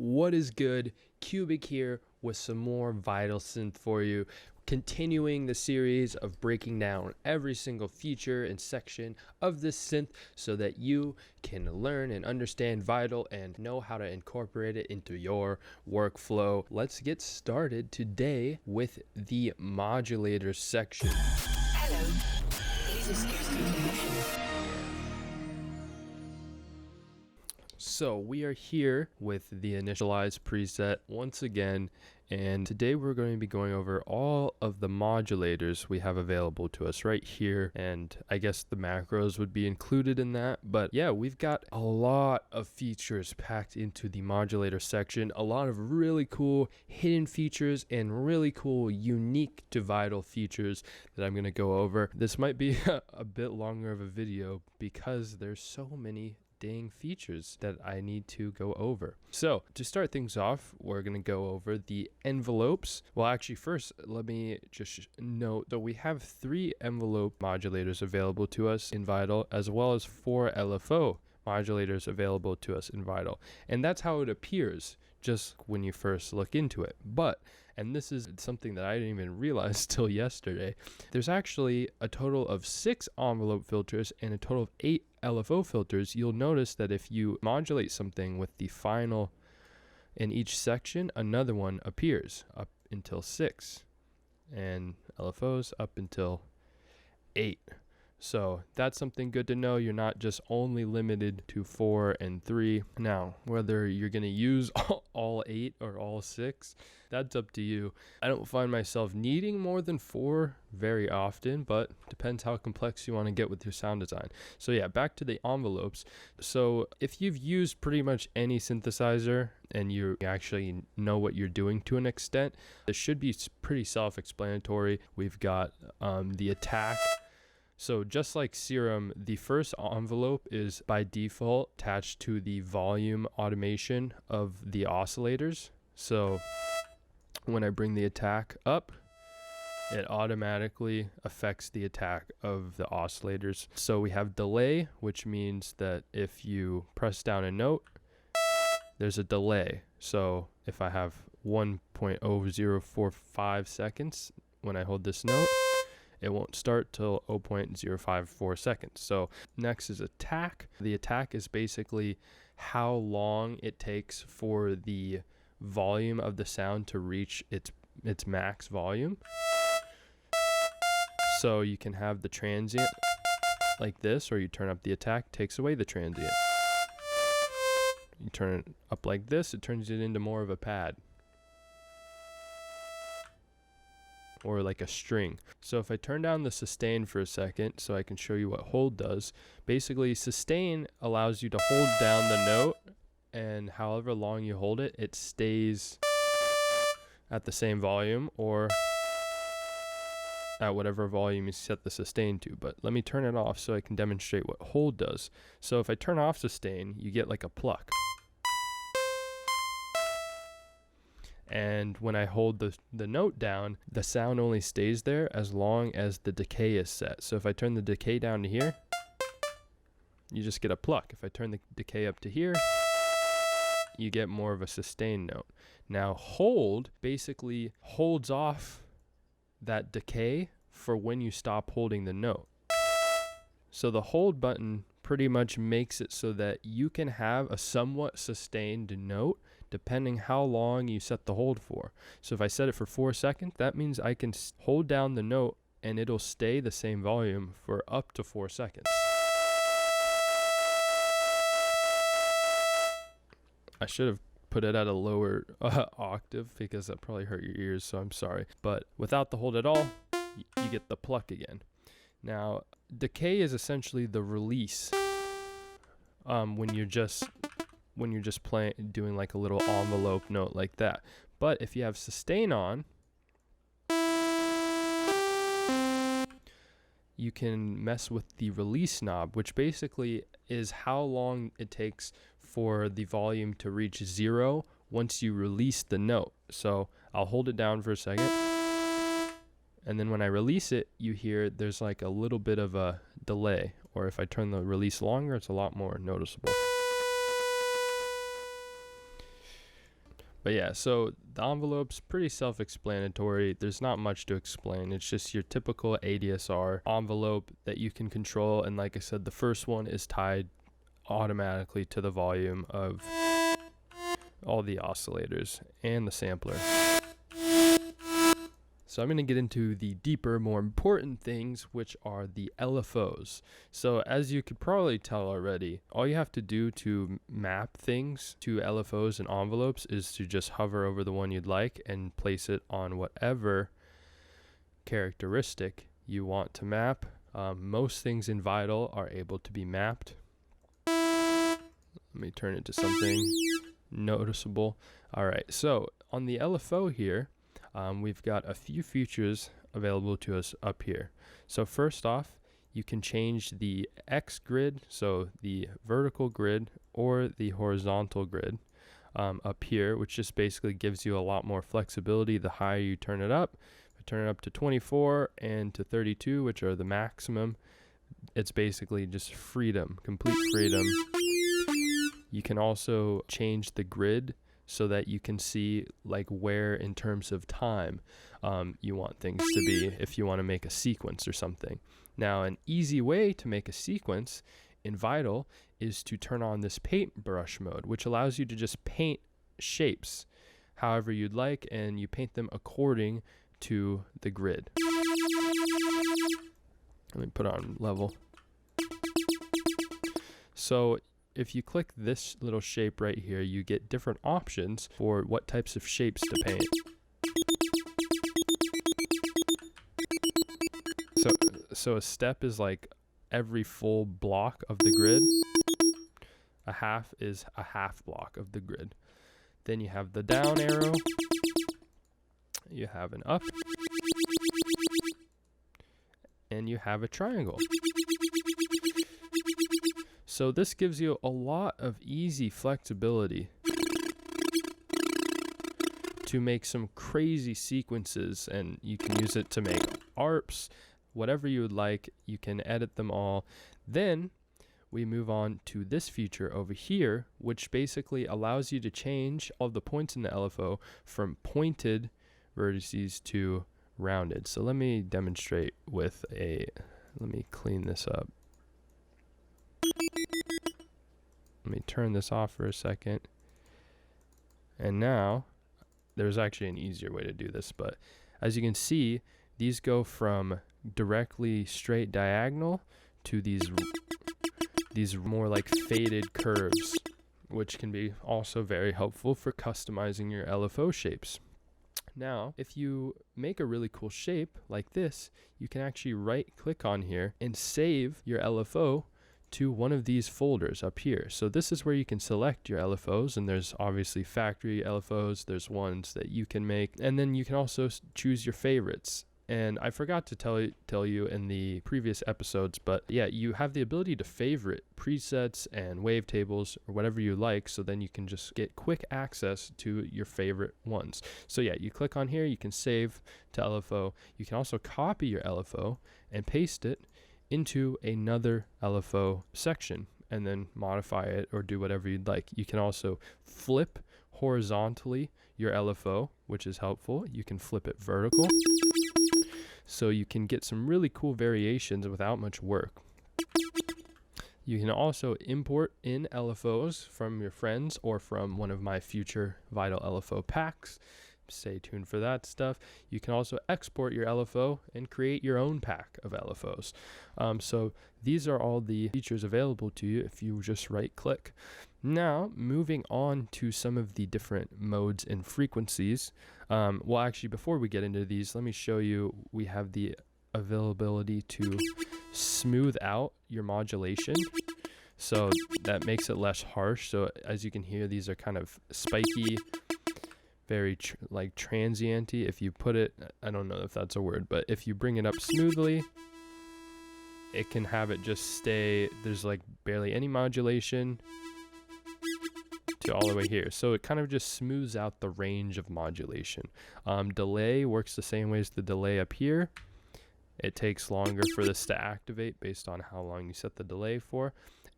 What is good? Cubic here with some more Vital Synth for you, continuing the series of breaking down every single feature and section of this synth so that you can learn and understand Vital and know how to incorporate it into your workflow. Let's get started today with the Modulators section. Hello, please excuse the interruption. So we are here with the initialize preset once again, and today we're going to be going over all of the modulators we have available to us right here, and I guess the macros would be included in that. But yeah, we've got a lot of features packed into the modulator section, a lot of really cool hidden features and really cool unique to Vital features that I'm going to go over. This might be a bit longer of a video because there's so many dang features that I need to go over. So to start things off, we're going to go over the envelopes. Well, actually first, let me just note that we have 3 envelope modulators available to us in Vital, as well as 4 LFO modulators available to us in Vital. And that's how it appears just when you first look into it. But, and this is something that I didn't even realize till yesterday, there's actually a total of 6 envelope filters and a total of 8 LFO filters. You'll notice that if you modulate something with the final in each section, another one appears up until 6, and LFOs up until 8. So that's something good to know. You're not just only limited to 4 and 3. Now, whether you're going to use all 8 or all 6, that's up to you. I don't find myself needing more than 4 very often, but depends how complex you want to get with your sound design. So yeah, back to the envelopes. So if you've used pretty much any synthesizer and you actually know what you're doing to an extent, it should be pretty self-explanatory. We've got the attack. So just like Serum, the first envelope is by default attached to the volume automation of the oscillators. So when I bring the attack up, it automatically affects the attack of the oscillators. So we have delay, which means that if you press down a note, there's a delay. So if I have 1.0045 seconds when I hold this note, it won't start till 0.054 seconds. So next is attack. The attack is basically how long it takes for the volume of the sound to reach its max volume. So you can have the transient like this, or you turn up the attack, takes away the transient. You turn it up like this, it turns it into more of a pad, or like a string. So if I turn down the sustain for a second so I can show you what hold does, basically sustain allows you to hold down the note, and however long you hold it, it stays at the same volume or at whatever volume you set the sustain to. But let me turn it off so I can demonstrate what hold does. So if I turn off sustain, you get like a pluck. And when I hold the note down, the sound only stays there as long as the decay is set. So if I turn the decay down to here, you just get a pluck. If I turn the decay up to here, you get more of a sustained note. Now hold basically holds off that decay for when you stop holding the note. So the hold button pretty much makes it so that you can have a somewhat sustained note depending how long you set the hold for. So if I set it for 4 seconds, that means I can hold down the note and it'll stay the same volume for up to 4 seconds. I should have put it at a lower octave because that probably hurt your ears, so I'm sorry. But without the hold at all, you get the pluck again. Now, decay is essentially the release when you're just doing like a little envelope note like that. But if you have sustain on, you can mess with the release knob, which basically is how long it takes for the volume to reach 0 once you release the note. So I'll hold it down for a second, and then when I release it, you hear there's like a little bit of a delay, or if I turn the release longer, it's a lot more noticeable. But yeah, so the envelope's pretty self-explanatory. There's not much to explain. It's just your typical ADSR envelope that you can control. And like I said, the first one is tied automatically to the volume of all the oscillators and the sampler. So I'm going to get into the deeper, more important things, which are the LFOs. So as you could probably tell already, all you have to do to map things to LFOs and envelopes is to just hover over the one you'd like and place it on whatever characteristic you want to map. Most things in Vital are able to be mapped. Let me turn it to something noticeable. All right, so on the LFO here, we've got a few features available to us up here. So first off, you can change the X grid, so the vertical grid or the horizontal grid up here, which just basically gives you a lot more flexibility the higher you turn it up. If I turn it up to 24 and to 32, which are the maximum, it's basically just freedom, complete freedom. You can also change the grid so that you can see like where in terms of time you want things to be if you want to make a sequence or something. Now, an easy way to make a sequence in Vital is to turn on this paintbrush mode, which allows you to just paint shapes however you'd like, and you paint them according to the grid. Let me put on level. So if you click this little shape right here, you get different options for what types of shapes to paint. So a step is like every full block of the grid. A half is a half block of the grid. Then you have the down arrow. You have an up. And you have a triangle. So this gives you a lot of easy flexibility to make some crazy sequences, and you can use it to make ARPs, whatever you would like. You can edit them all. Then we move on to this feature over here, which basically allows you to change all the points in the LFO from pointed vertices to rounded. So let me demonstrate with let me clean this up. Let me turn this off for a second. And now, there's actually an easier way to do this, but as you can see, these go from directly straight diagonal to these more like faded curves, which can be also very helpful for customizing your LFO shapes. Now, if you make a really cool shape like this, you can actually right click on here and save your LFO to one of these folders up here. So this is where you can select your LFOs, and there's obviously factory LFOs, there's ones that you can make, and then you can also choose your favorites. And I forgot to tell you in the previous episodes, but yeah, you have the ability to favorite presets and wavetables or whatever you like, so then you can just get quick access to your favorite ones. So yeah, you click on here, you can save to LFO. You can also copy your LFO and paste it into another LFO section and then modify it or do whatever you'd like. You can also flip horizontally your LFO, which is helpful. You can flip it vertical, so you can get some really cool variations without much work. You can also import in LFOs from your friends or from one of my future Vital LFO packs. Stay tuned for that stuff. You can also export your LFO and create your own pack of LFOs. So these are all the features available to you if you just right click. Now, moving on to some of the different modes and frequencies. Well, actually, before we get into these, let me show you, we have the availability to smooth out your modulation. So that makes it less harsh. So as you can hear, these are kind of spiky, very like transient-y. If you put it, I don't know if that's a word, but if you bring it up smoothly, it can have it just stay, there's like barely any modulation to all the way here. So it kind of just smooths out the range of modulation. Delay works the same way as the delay up here. It takes longer for this to activate based on how long you set the delay for.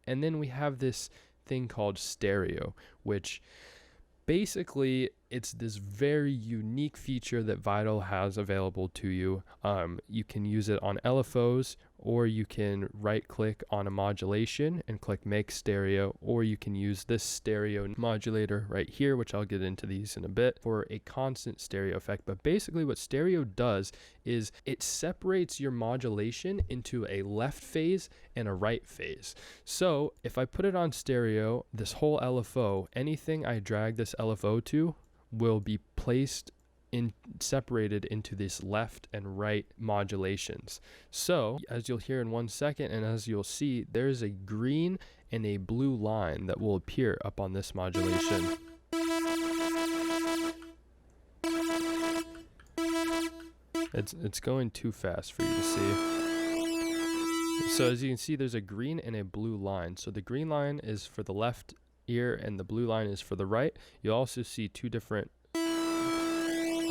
And then we have this thing called stereo, which basically it's this very unique feature that Vital has available to you. You can use it on LFOs, or you can right click on a modulation and click make stereo, or you can use this stereo modulator right here, which I'll get into these in a bit, for a constant stereo effect. But basically what stereo does is it separates your modulation into a left phase and a right phase. So if I put it on stereo, this whole LFO, anything I drag this LFO to will be placed separated into this left and right modulations. So as you'll hear in 1 second, and as you'll see, there's a green and a blue line that will appear up on this modulation. It's going too fast for you to see. So as you can see, there's a green and a blue line. So the green line is for the left ear and the blue line is for the right. You'll also see two different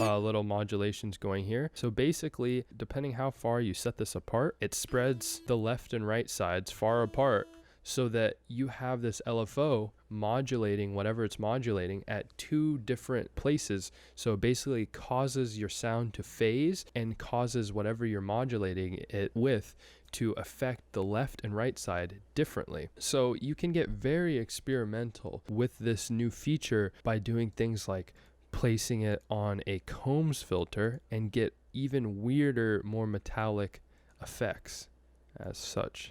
little modulations going here. So basically, depending how far you set this apart, it spreads the left and right sides far apart so that you have this LFO modulating whatever it's modulating at two different places. So it basically causes your sound to phase and causes whatever you're modulating it with to affect the left and right side differently. So you can get very experimental with this new feature by doing things like placing it on a Combs filter and get even weirder, more metallic effects as such.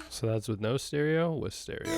So that's with no stereo, with stereo.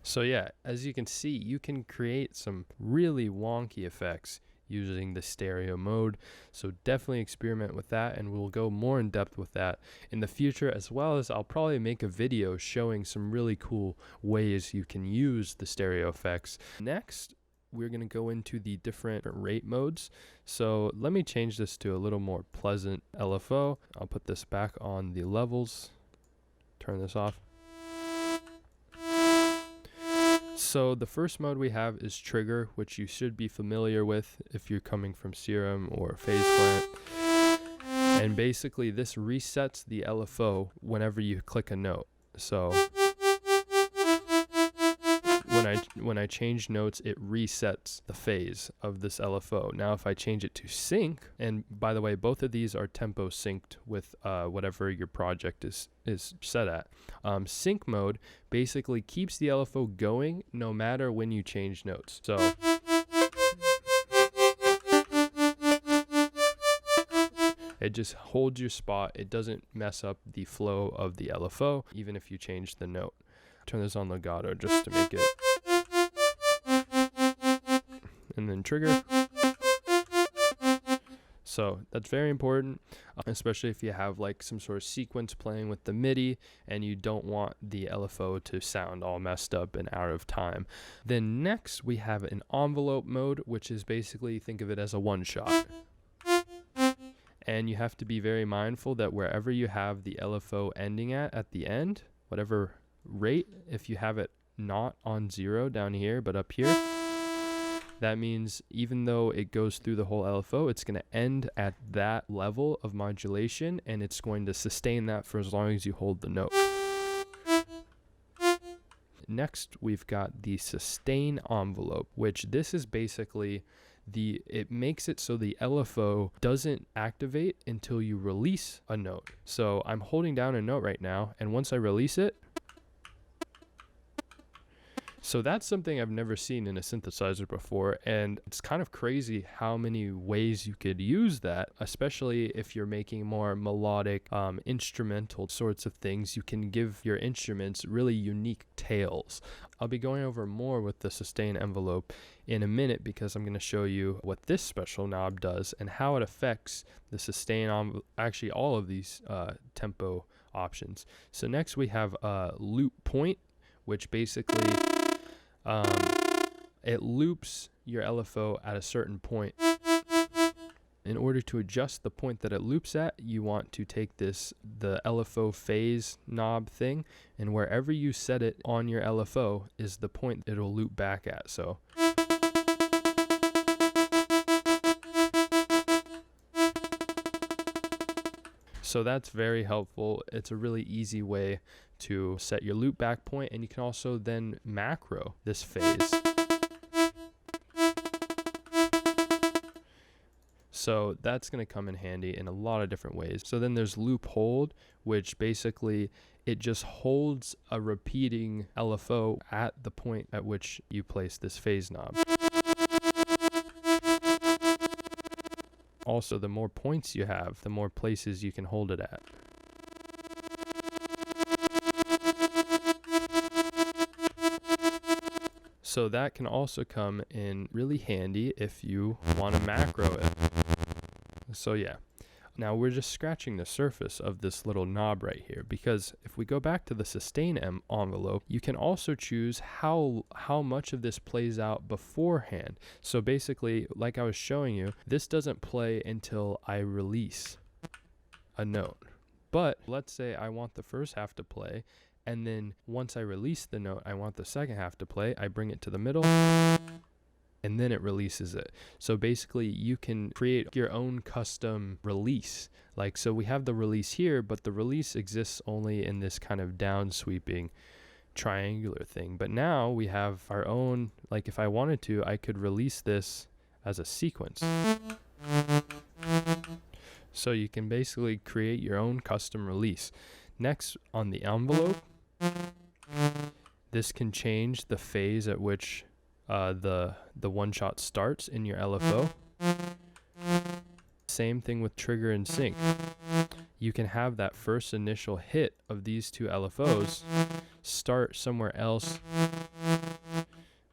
So yeah, as you can see, you can create some really wonky effects using the stereo mode. So definitely experiment with that, and we'll go more in depth with that in the future, as well as I'll probably make a video showing some really cool ways you can use the stereo effects. Next, we're going to go into the different rate modes. So let me change this to a little more pleasant LFO. I'll put this back on the levels, turn this off. So the first mode we have is trigger, which you should be familiar with if you're coming from Serum or Phase Plant. And basically this resets the LFO whenever you click a note. So when I change notes, it resets the phase of this LFO. Now if I change it to sync, and by the way, both of these are tempo synced with whatever your project is set at. Sync mode basically keeps the LFO going no matter when you change notes. So it just holds your spot. It doesn't mess up the flow of the LFO, even if you change the note. Turn this on legato just to make it. And then trigger. So that's very important, especially if you have like some sort of sequence playing with the MIDI and you don't want the LFO to sound all messed up and out of time. Then next we have an envelope mode, which is basically, think of it as a one shot. And you have to be very mindful that wherever you have the LFO ending at the end, whatever rate, if you have it not on 0 down here but up here, that means even though it goes through the whole LFO, it's going to end at that level of modulation, and it's going to sustain that for as long as you hold the note. Next, we've got the sustain envelope, which this is basically it makes it so the LFO doesn't activate until you release a note. So I'm holding down a note right now, and once I release it, so that's something I've never seen in a synthesizer before, and it's kind of crazy how many ways you could use that, especially if you're making more melodic, instrumental sorts of things. You can give your instruments really unique tails. I'll be going over more with the sustain envelope in a minute because I'm going to show you what this special knob does and how it affects the sustain, actually all of these tempo options. So next we have loop point, which basically it loops your LFO at a certain point. In order to adjust the point that it loops at, you want to take the LFO phase knob thing, and wherever you set it on your LFO is the point it'll loop back at. So that's very helpful. It's a really easy way to set your loop back point, and you can also then macro this phase. So that's going to come in handy in a lot of different ways. So then there's loop hold, which basically it just holds a repeating LFO at the point at which you place this phase knob. Also, the more points you have, the more places you can hold it at. So that can also come in really handy if you want to macro it. So yeah, now we're just scratching the surface of this little knob right here, because if we go back to the sustain envelope, you can also choose how much of this plays out beforehand. So basically, like I was showing you, this doesn't play until I release a note. But let's say I want the first half to play, and then once I release the note, I want the second half to play. I bring it to the middle, and then it releases it. So basically you can create your own custom release. Like, so we have the release here, but the release exists only in this kind of down sweeping triangular thing. But now we have our own, like if I wanted to, I could release this as a sequence. So you can basically create your own custom release. Next, on the envelope, this can change the phase at which the one shot starts in your LFO. Same thing with trigger and sync. You can have that first initial hit of these two LFOs start somewhere else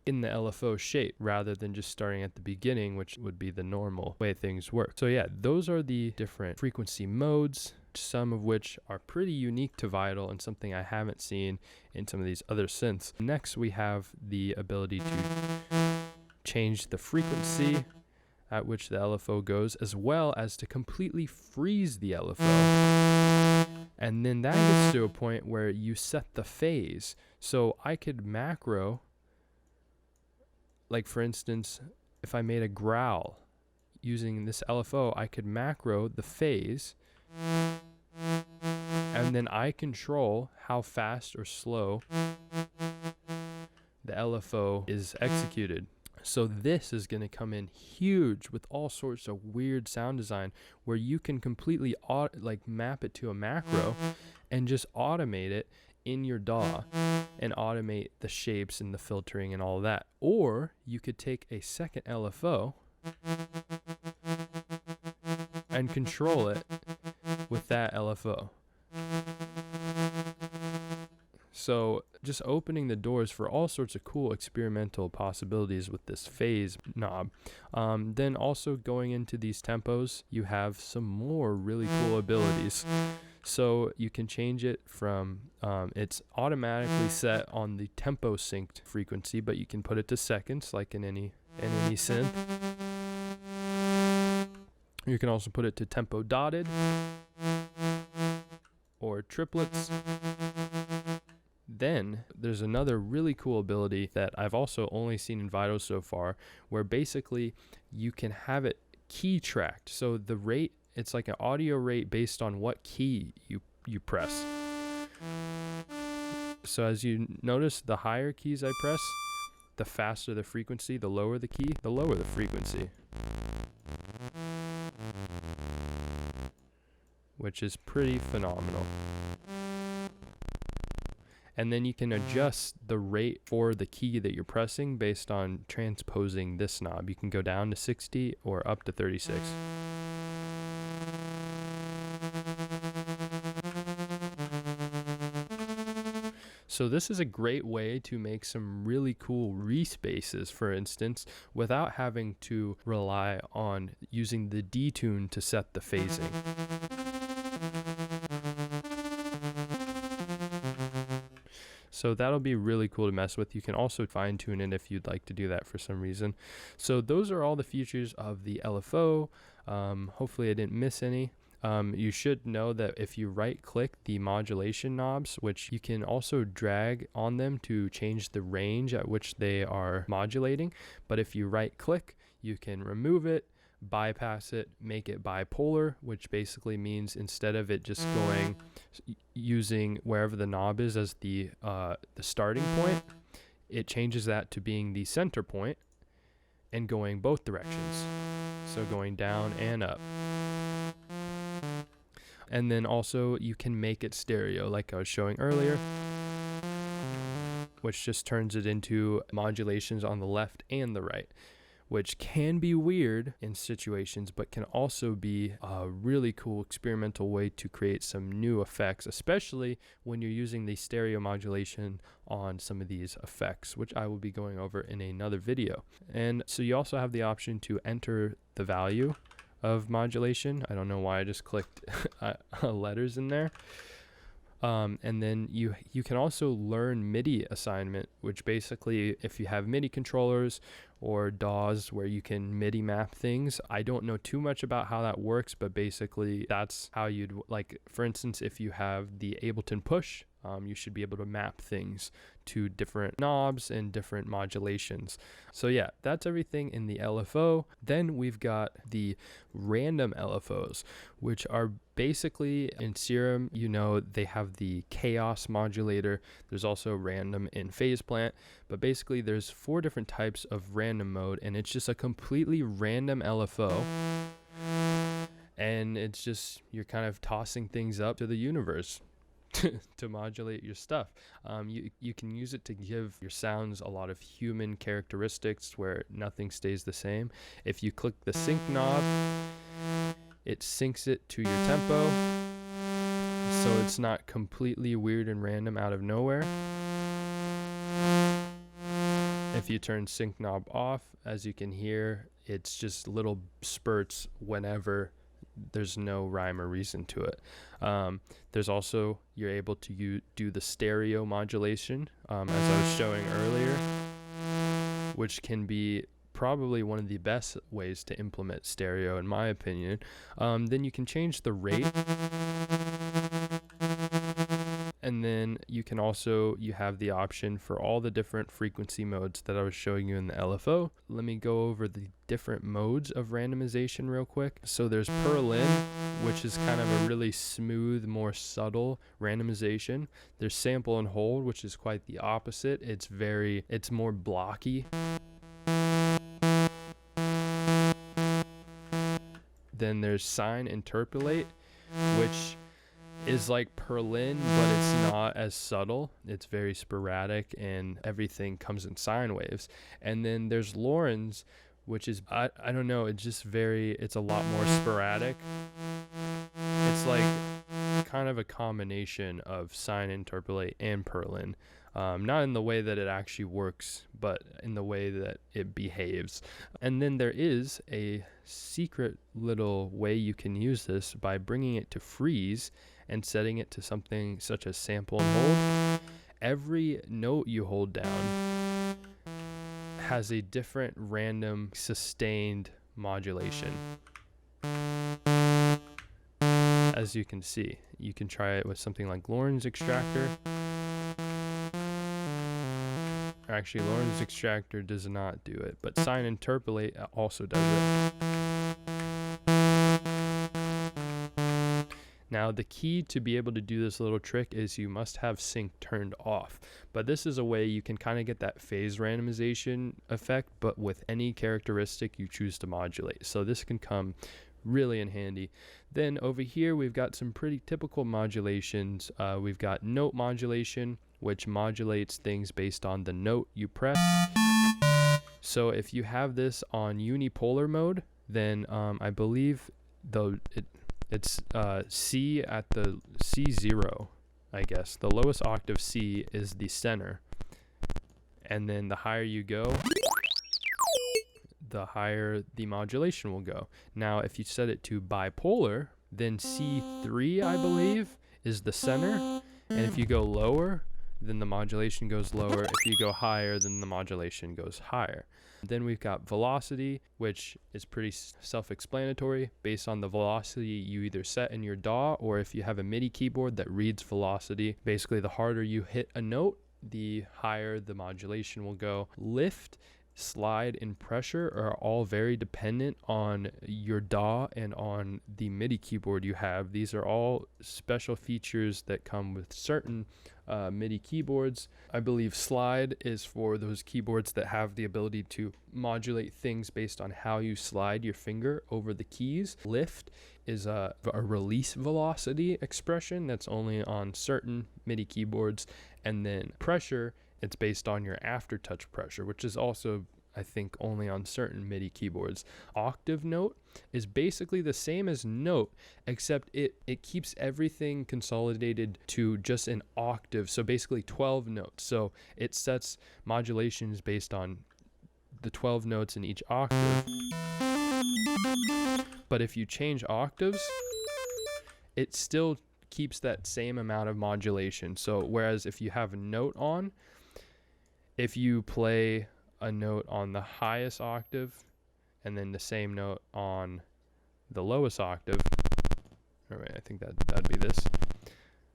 in the LFO shape rather than just starting at the beginning, which would be the normal way things work. So yeah, those are the different frequency modes, some of which are pretty unique to Vital and something I haven't seen in some of these other synths. Next, we have the ability to change the frequency at which the LFO goes, as well as to completely freeze the LFO. And then that gets to a point where you set the phase. So I could macro, like for instance, if I made a growl using this LFO, I could macro the phase, and then I control how fast or slow the LFO is executed. So this is going to come in huge with all sorts of weird sound design where you can completely map it to a macro and just automate it in your DAW and automate the shapes and the filtering and all that. Or you could take a second LFO and control it with that LFO. So just opening the doors for all sorts of cool experimental possibilities with this phase knob. Then also going into these tempos, you have some more really cool abilities. So you can change it from, it's automatically set on the tempo synced frequency, but you can put it to seconds like in any synth. You can also put it to tempo dotted or triplets. Then there's another really cool ability that I've also only seen in Vital so far, where basically you can have it key tracked. So the rate, it's like an audio rate based on what key you press. So as you notice, the higher keys I press, the faster the frequency, the lower the key, the lower the frequency. Which is pretty phenomenal. And then you can adjust the rate for the key that you're pressing based on transposing this knob. You can go down to 60 or up to 36. So this is a great way to make some really cool respaces, for instance, without having to rely on using the detune to set the phasing. So that'll be really cool to mess with. You can also fine tune it if you'd like to do that for some reason. So those are all the features of the LFO. Hopefully I didn't miss any. You should know that if you right click the modulation knobs, which you can also drag on them to change the range at which they are modulating, but if you right click, you can remove it, bypass it, make it bipolar, which basically means instead of it just going using wherever the knob is as the starting point, it changes that to being the center point and going both directions, so going down and up. And then also you can make it stereo like I was showing earlier, which just turns it into modulations on the left and the right, which can be weird in situations, but can also be a really cool experimental way to create some new effects, especially when you're using the stereo modulation on some of these effects, which I will be going over in another video. And so you also have the option to enter the value of modulation. I don't know why I just clicked letters in there. And then you can also learn MIDI assignment, which basically if you have MIDI controllers or DAWs where you can MIDI map things. I don't know too much about how that works, but basically that's how you'd, like, for instance, if you have the Ableton Push, you should be able to map things to different knobs and different modulations. So yeah, that's everything in the LFO. Then we've got the random LFOs, which are basically in Serum, you know, they have the chaos modulator. There's also random in phase plant, but basically there's 4 different types of random mode, and it's just a completely random LFO. And it's just, you're kind of tossing things up to the universe to modulate your stuff. You can use it to give your sounds a lot of human characteristics where nothing stays the same. If you click the sync knob, it syncs it to your tempo, so it's not completely weird and random out of nowhere. If you turn sync knob off, as you can hear, it's just little spurts whenever there's no rhyme or reason to it. There's also, you're able to do the stereo modulation, as I was showing earlier, which can be probably one of the best ways to implement stereo in my opinion. Then you can change the rate, and then you can also, you have the option for all the different frequency modes that I was showing you in the LFO. Let me go over the different modes of randomization real quick. So there's Perlin, which is kind of a really smooth, more subtle randomization. There's Sample and Hold, which is quite the opposite. It's more blocky. Then there's Sine Interpolate, which is like Perlin, but it's not as subtle. It's very sporadic and everything comes in sine waves. And then there's Lorenz, which is, I don't know, it's a lot more sporadic. It's like kind of a combination of Sine Interpolate and Perlin. Not in the way that it actually works, but in the way that it behaves. And then there is a secret little way you can use this by bringing it to freeze and setting it to something such as Sample and Hold. Every note you hold down has a different random sustained modulation. As you can see, you can try it with something like Lorenz Extractor. Actually, Lorenz Extractor does not do it, but Sine Interpolate also does it. Now, the key to be able to do this little trick is you must have sync turned off. But this is a way you can kind of get that phase randomization effect, but with any characteristic you choose to modulate. So this can come really in handy. Then over here, we've got some pretty typical modulations. We've got note modulation, which modulates things based on the note you press. So if you have this on unipolar mode, then I believe it's C at the C0, I guess. The lowest octave C is the center. And then the higher you go, the higher the modulation will go. Now, if you set it to bipolar, then C3, I believe, is the center. And if you go lower, then the modulation goes lower. If you go higher, then the modulation goes higher. Then we've got velocity, which is pretty self-explanatory. Based on the velocity you either set in your DAW, or if you have a MIDI keyboard that reads velocity, basically the harder you hit a note, the higher the modulation will go. Lift, slide, and pressure are all very dependent on your DAW and on the MIDI keyboard you have. These are all special features that come with certain MIDI keyboards. I believe slide is for those keyboards that have the ability to modulate things based on how you slide your finger over the keys. Lift is a release velocity expression that's only on certain MIDI keyboards. And then pressure, it's based on your aftertouch pressure, which is also, I think, only on certain MIDI keyboards. Octave note is basically the same as note, except it keeps everything consolidated to just an octave. So basically 12 notes. So it sets modulations based on the 12 notes in each octave. But if you change octaves, it still keeps that same amount of modulation. So whereas if you have a note on, if you play a note on the highest octave and then the same note on the lowest octave, all right, I think that'd be this,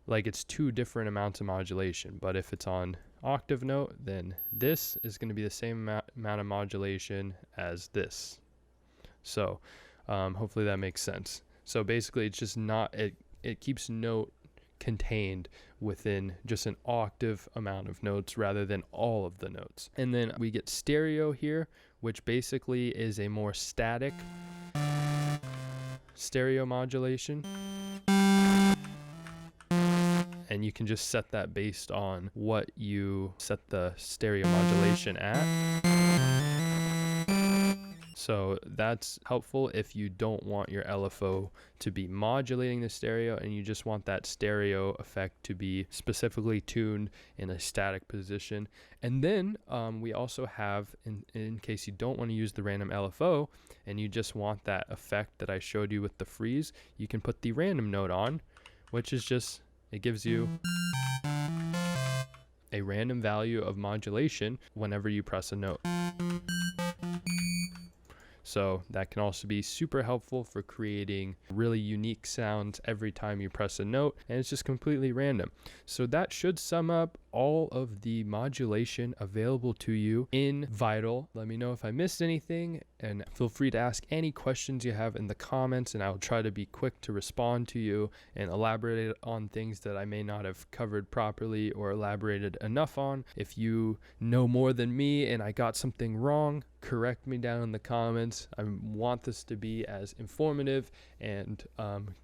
like it's two different amounts of modulation. But if it's on octave note, then this is going to be the same amount of modulation as this. So hopefully that makes sense. So basically it's just not, it keeps note contained within just an octave amount of notes rather than all of the notes. And then we get stereo here, which basically is a more static stereo modulation. And you can just set that based on what you set the stereo modulation at. So that's helpful if you don't want your LFO to be modulating the stereo and you just want that stereo effect to be specifically tuned in a static position. And then we also have, in case you don't want to use the random LFO and you just want that effect that I showed you with the freeze, you can put the random note on, which is just, it gives you a random value of modulation whenever you press a note. So that can also be super helpful for creating really unique sounds every time you press a note, and it's just completely random. So that should sum up all of the modulation available to you in Vital. Let me know if I missed anything, and feel free to ask any questions you have in the comments, and I'll try to be quick to respond to you and elaborate on things that I may not have covered properly or elaborated enough on. If you know more than me and I got something wrong, correct me down in the comments. I want this to be as informative and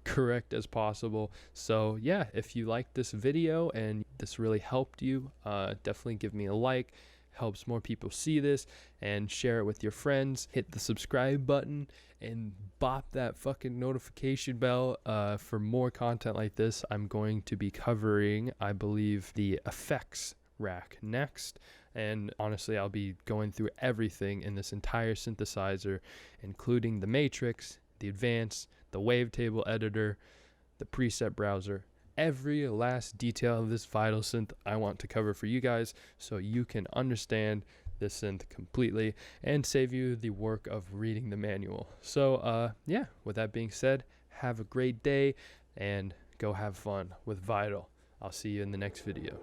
correct as possible. So yeah, if you liked this video and this really helped you, definitely give me a like. Helps more people see this, and share it with your friends. Hit the subscribe button and bop that fucking notification bell for more content like this. I'm going to be covering, I believe, the effects rack next. And honestly, I'll be going through everything in this entire synthesizer, including the matrix, the advanced, the wavetable editor, the preset browser, every last detail of this Vital synth I want to cover for you guys so you can understand this synth completely and save you the work of reading the manual. So yeah, with that being said, have a great day and go have fun with Vital. I'll see you in the next video.